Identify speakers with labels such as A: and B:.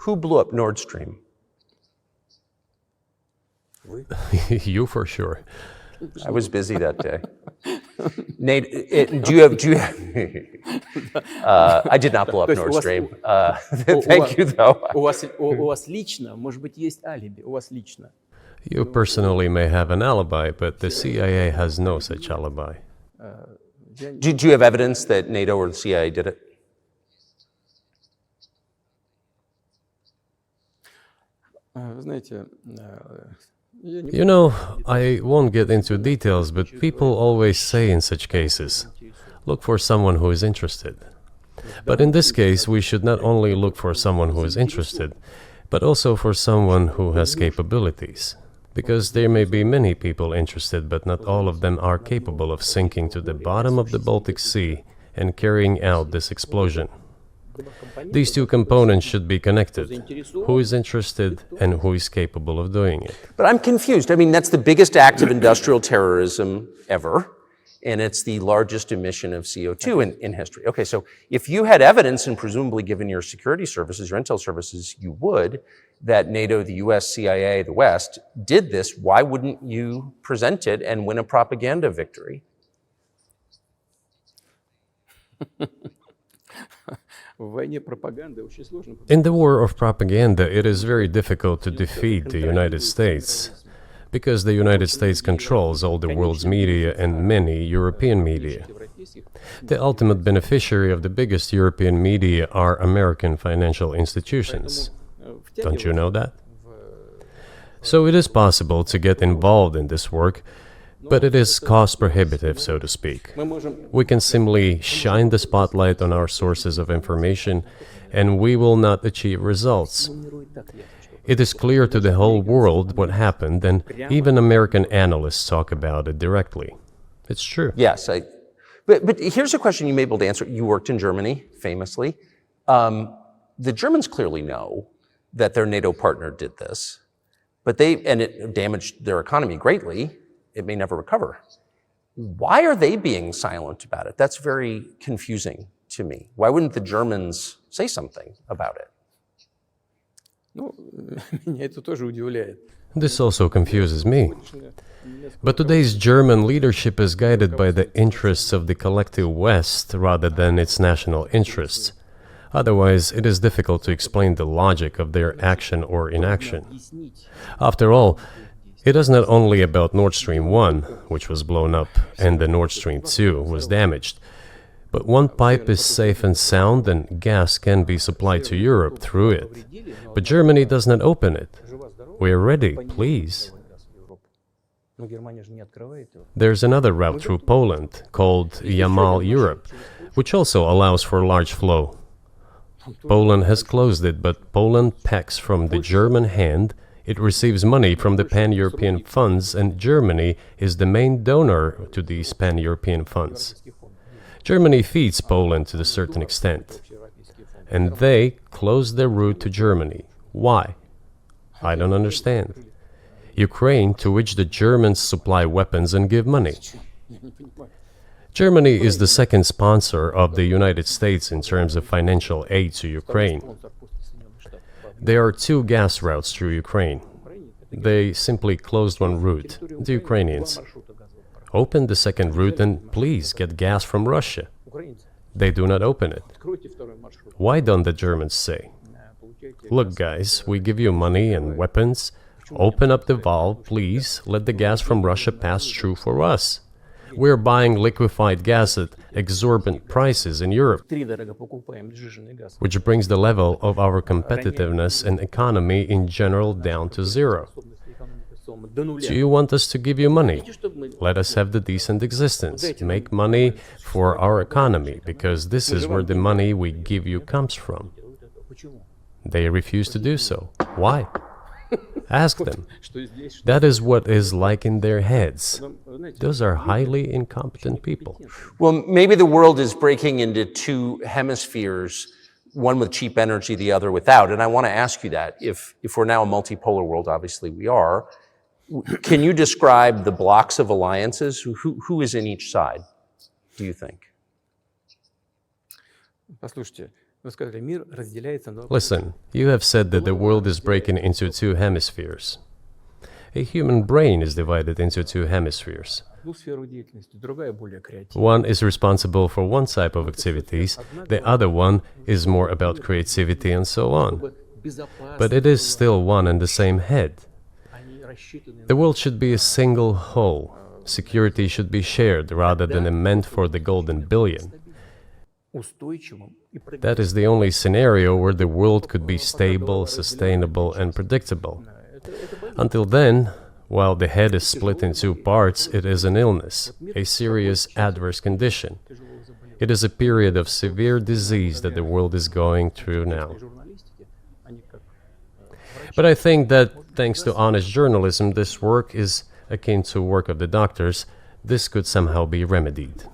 A: Who blew up Nord Stream?
B: You for sure.
A: I was busy that day. Nate, do you have I did not blow up Nord Stream. Thank you, though.
C: У вас лично, может быть, есть алиби, у вас лично.
B: You personally may have an alibi, but the CIA has no such alibi.
A: Do you have evidence that NATO or the CIA did it?
C: Вы знаете,
B: You know, I won't get into details, but people always say in such cases, look for someone who is interested. But in this case, we should not only look for someone who is interested, but also for someone who has capabilities. Because there may be many people interested, but not all of them are capable of sinking to the bottom of the Baltic Sea and carrying out this explosion. These two components should be connected. Who is interested and who is capable of doing it?
A: But I'm confused. I mean, that's the biggest act of industrial terrorism ever, and it's the largest emission of CO2 in history. Okay, so if you had evidence, and presumably given your security services, your intel services, you would, that NATO, the US, CIA, the West, did this, why wouldn't you present it and win a propaganda victory?
B: In the war of propaganda, it is very difficult to defeat the United States, because the United States controls all the world's media and many European media. The ultimate beneficiary of the biggest European media are American financial institutions. Don't you know that? So it is possible to get involved in this work, but it is cost prohibitive, so to speak. We can simply shine the spotlight on our sources of information, and we will not achieve results. It is clear to the whole world what happened, and even American analysts talk about it directly. It's true.
A: Yes, but here's a question you may be able to answer. You worked in Germany, famously. The Germans clearly know that their NATO partner did this, and it damaged their economy greatly. It may never recover. Why are they being silent about it? That's very confusing to me. Why wouldn't the Germans say something about it?
B: This also confuses me. But today's German leadership is guided by the interests of the collective West rather than its national interests. Otherwise, it is difficult to explain the logic of their action or inaction. After all, it is not only about Nord Stream 1, which was blown up, and the Nord Stream 2 was damaged, but one pipe is safe and sound and gas can be supplied to Europe through it. But Germany does not open it. We are ready, please. There's another route through Poland, called Yamal Europe, which also allows for large flow. Poland has closed it, but Poland packs from the German hand. It receives money from the pan-European funds, and Germany is the main donor to these pan-European funds. Germany feeds Poland to a certain extent, and they close their route to Germany. Why? I don't understand. Ukraine, to which the Germans supply weapons and give money. Germany is the second sponsor of the United States in terms of financial aid to Ukraine. There are two gas routes through Ukraine. They simply closed one route, the Ukrainians. Open the second route and please get gas from Russia. They do not open it. Why don't the Germans say, look guys, we give you money and weapons, open up the valve, please, let the gas from Russia pass through for us. We're buying liquefied gas at exorbitant prices in Europe, which brings the level of our competitiveness and economy in general down to zero. Do you want us to give you money? Let us have the decent existence. Make money for our economy, because this is where the money we give you comes from. They refuse to do so. Why? Ask them. That is what is like in their heads. Those are highly incompetent people.
A: Well, maybe the world is breaking into two hemispheres, one with cheap energy, the other without. And I want to ask you that. If we're now a multipolar world, obviously we are, can you describe the blocks of alliances? Who is in each side, do you think?
C: Вы сказали, мир разделяется на...
B: Listen, you have said that the world is breaking into two hemispheres. A human brain is divided into two hemispheres.
C: одну сферу деятельности, другая более креативная.
B: One is responsible for one type of activities, the other one is more about creativity and so on. But it is still one and the same head.
C: Они рассчитаны
B: The world should be a single whole. Security should be shared rather than meant for the golden billion.
C: устойчивым и
B: That is the only scenario where the world could be stable, sustainable, and predictable. Until then, while the head is split in two parts, it is an illness, a serious adverse condition. It is a period of severe disease that the world is going through now.
C: журналистики, они как
B: But I think that thanks to honest journalism, this work is akin to work of the doctors. This could somehow be remedied.